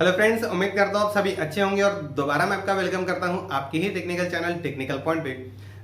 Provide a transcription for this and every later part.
Hello friends, उम्मीद करता हूँ आप सभी अच्छे होंगे और दोबारा मैं आपका वेलकम करता हूँ आपके ही टेक्निकल चैनल टेक्निकल पॉइंट पे।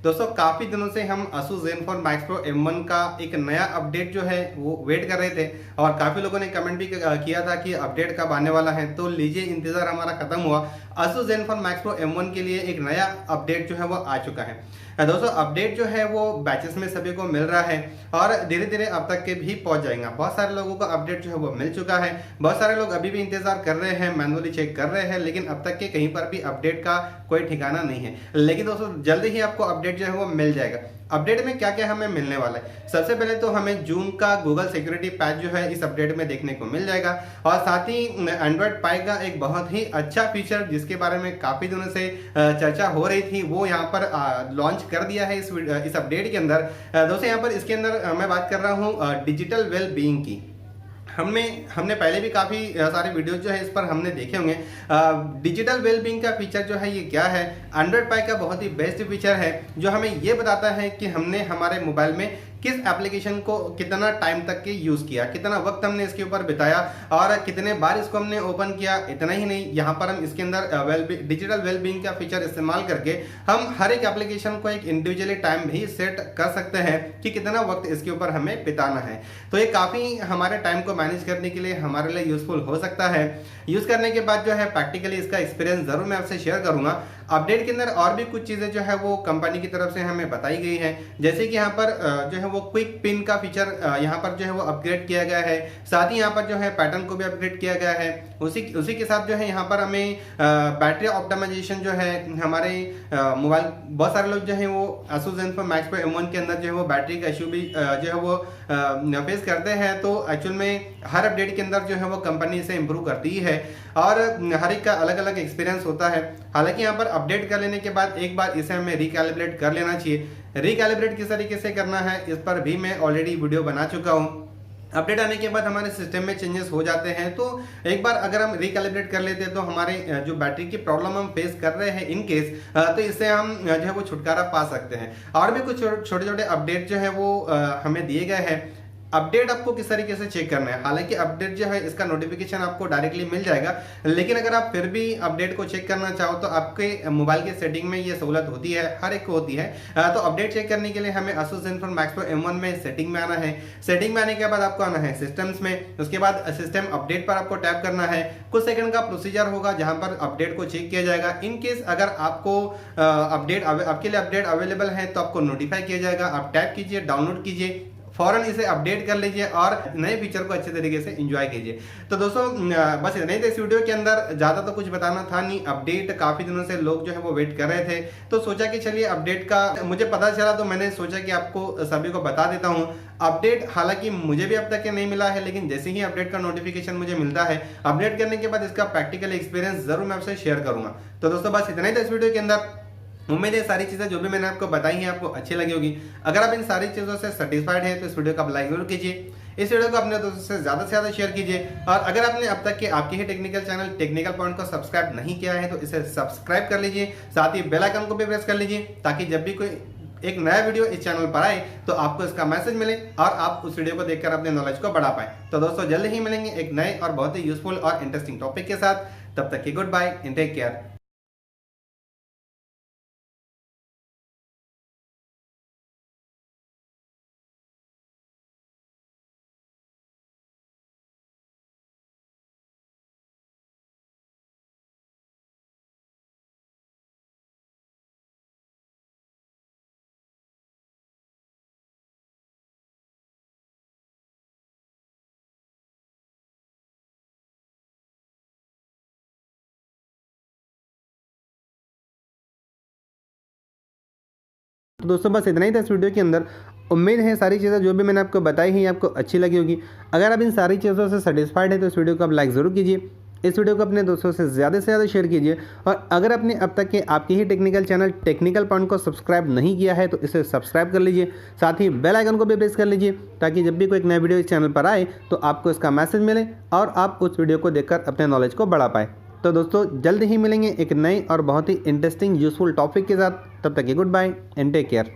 दोस्तों, काफ़ी दिनों से हम Asus Zenfone Max Pro M1 का एक नया अपडेट जो है वो वेट कर रहे थे और काफ़ी लोगों ने कमेंट भी किया था कि अपडेट कब आने वाला है। तो लीजिए, इंतज़ार हमारा खत्म हुआ। Asus Zenfone Max Pro M1 के लिए एक नया अपडेट जो है वो आ चुका है। दोस्तों, अपडेट जो है वो बैचेस में सभी को मिल रहा है और धीरे धीरे अब तक के भी पहुंच जाएगा। बहुत सारे लोगों को अपडेट जो है वो मिल चुका है। बहुत सारे लोग अभी भी इंतजार कर रहे हैं, मैनुअली चेक कर रहे हैं, लेकिन अब तक के कहीं पर भी अपडेट का कोई ठिकाना नहीं है। लेकिन दोस्तों, जल्दी ही आपको अपडेट जो है वो मिल जाएगा। अपडेट में क्या क्या हमें मिलने वाला है? सबसे पहले तो हमें जून का गूगल सिक्योरिटी पैच जो है इस अपडेट में देखने को मिल जाएगा और साथ ही एंड्रॉइड पाई का एक बहुत ही अच्छा फीचर जिसके बारे में काफी दिनों से चर्चा हो रही थी, वो यहाँ पर लॉन्च कर दिया है इस अपडेट के अंदर। दोस्तों, यहाँ पर इसके अंदर मैं बात कर रहा हूँ डिजिटल वेल बीइंग की। हमने पहले भी काफ़ी सारे वीडियोज जो है इस पर हमने देखे होंगे। डिजिटल वेलबींग का फीचर जो है ये क्या है? एंड्रॉइड पाई का बहुत ही बेस्ट फीचर है जो हमें ये बताता है कि हमने हमारे मोबाइल में किस एप्लीकेशन को कितना टाइम तक के यूज़ किया, कितना वक्त हमने इसके ऊपर बिताया और कितने बार इसको हमने ओपन किया। इतना ही नहीं, यहाँ पर हम इसके अंदर डिजिटल वेलबींग का फीचर इस्तेमाल करके हम हर एक एप्लीकेशन को एक इंडिविजुअली टाइम भी सेट कर सकते हैं कि कितना वक्त इसके ऊपर हमें बिताना है। तो ये काफ़ी हमारे टाइम को मैनेज करने के लिए हमारे लिए यूजफुल हो सकता है। यूज़ करने के बाद जो है प्रैक्टिकली इसका एक्सपीरियंस ज़रूर मैं आपसे शेयर करूंगा। अपडेट के अंदर और भी कुछ चीज़ें जो है वो कंपनी की तरफ से हमें बताई गई हैं, जैसे कि यहाँ पर जो है वो क्विक पिन का फीचर यहाँ पर जो है वो अपग्रेड किया गया है। साथ ही यहाँ पर जो है पैटर्न को भी अपग्रेड किया गया है। उसी के साथ जो है यहाँ पर हमें बैटरी ऑप्टिमाइजेशन जो है हमारे मोबाइल, बहुत सारे लोग जो है वो Asus Zenfone Max Pro M1 के अंदर जो है वो बैटरी का इशू भी जो है वो फेस करते हैं। तो एक्चुअल में हर अपडेट के अंदर जो है वो कंपनी इसे इम्प्रूव करती ही है और हर एक का अलग अलग एक्सपीरियंस होता है। हालांकि यहाँ पर अपडेट कर लेने के बाद एक बार इसे हमें रिकैलिब्रेट कर लेना चाहिए। रिकैलिब्रेट किस तरीके से करना है इस पर भी मैं ऑलरेडी वीडियो बना चुका हूँ। अपडेट आने के बाद हमारे सिस्टम में चेंजेस हो जाते हैं, तो एक बार अगर हम रिकैलिब्रेट कर लेते हैं तो हमारे जो बैटरी की प्रॉब्लम हम फेस कर रहे हैं इन केस, तो इससे हम जो है वो छुटकारा पा सकते हैं। और भी कुछ छोटे छोटे अपडेट जो है वो हमें दिए गए हैं। अपडेट आपको किस तरीके से चेक करना है? हालांकि अपडेट जो है इसका नोटिफिकेशन आपको डायरेक्टली मिल जाएगा, लेकिन अगर आप फिर भी अपडेट को चेक करना चाहो तो आपके मोबाइल के सेटिंग में ये सहूलत होती है, हर एक को होती है। तो अपडेट चेक करने के लिए हमें Asus Zenfone Max Pro M1 में सेटिंग में आना है। सेटिंग में आने के बाद आपको आना है सिस्टम्स में। उसके बाद सिस्टम अपडेट पर आपको टैप करना है। कुछ सेकंड का प्रोसीजर होगा जहां पर अपडेट को चेक किया जाएगा। इन केस अगर आपको आपके लिए अपडेट अवेलेबल है तो आपको नोटिफाई किया जाएगा। आप टैप कीजिए, डाउनलोड कीजिए, फौरन इसे अपडेट कर लीजिए और नए फीचर को अच्छे तरीके से एंजॉय कीजिए। तो दोस्तों, बस इतना ही था इस वीडियो के अंदर। ज़्यादा तो कुछ बताना था नहीं। अपडेट काफ़ी दिनों से लोग जो है वो वेट कर रहे थे, तो सोचा कि चलिए अपडेट का मुझे पता चला तो मैंने सोचा कि आपको सभी को बता देता हूँ। अपडेट हालांकि मुझे भी अब तक के नहीं मिला है, लेकिन जैसे ही अपडेट का नोटिफिकेशन मुझे मिलता है, अपडेट करने के बाद इसका प्रैक्टिकल एक्सपीरियंस जरूर मैं आपसे शेयर करूँगा। तो दोस्तों, बस इतना ही था इस वीडियो के अंदर। उम्मीद है सारी चीज़ें जो भी मैंने आपको बताई हैं आपको अच्छी लगी होगी। अगर आप इन सारी चीज़ों से सेटिस्फाइड हैं तो इस वीडियो को आप लाइक जरूर कीजिए। इस वीडियो को अपने दोस्तों से ज़्यादा शेयर कीजिए और अगर आपने अब तक के आपके ही टेक्निकल चैनल टेक्निकल पॉइंट को सब्सक्राइब नहीं किया है तो इसे सब्सक्राइब कर लीजिए। साथ ही बेल आइकन को भी प्रेस कर लीजिए ताकि जब भी कोई एक नया वीडियो इस चैनल पर आए तो आपको इसका मैसेज मिले और आप उस वीडियो को देखकर अपने नॉलेज को बढ़ा पाए। तो दोस्तों, जल्द ही मिलेंगे एक नए और बहुत ही यूजफुल और इंटरेस्टिंग टॉपिक के साथ। तब तक की goodbye and take care. तो दोस्तों, बस इतना ही था इस वीडियो के अंदर। उम्मीद है सारी चीज़ें जो भी मैंने आपको बताई हैं आपको अच्छी लगी होगी। अगर आप इन सारी चीज़ों से सेटिस्फाइड है तो इस वीडियो को आप लाइक ज़रूर कीजिए। इस वीडियो को अपने दोस्तों से ज़्यादा शेयर कीजिए और अगर आपने अब तक के आपके ही टेक्निकल चैनल टेक्निकल पॉइंट को सब्सक्राइब नहीं किया है तो इसे सब्सक्राइब कर लीजिए। साथ ही बेल आइकन को भी प्रेस कर लीजिए ताकि जब भी कोई एक नया वीडियो इस चैनल पर आए तो आपको इसका मैसेज मिले और आप उस वीडियो को देखकर अपने नॉलेज को बढ़ा पाए। तो दोस्तों, जल्द ही मिलेंगे एक नई और बहुत ही इंटरेस्टिंग यूजफुल टॉपिक के साथ। तब तक की goodbye and take care.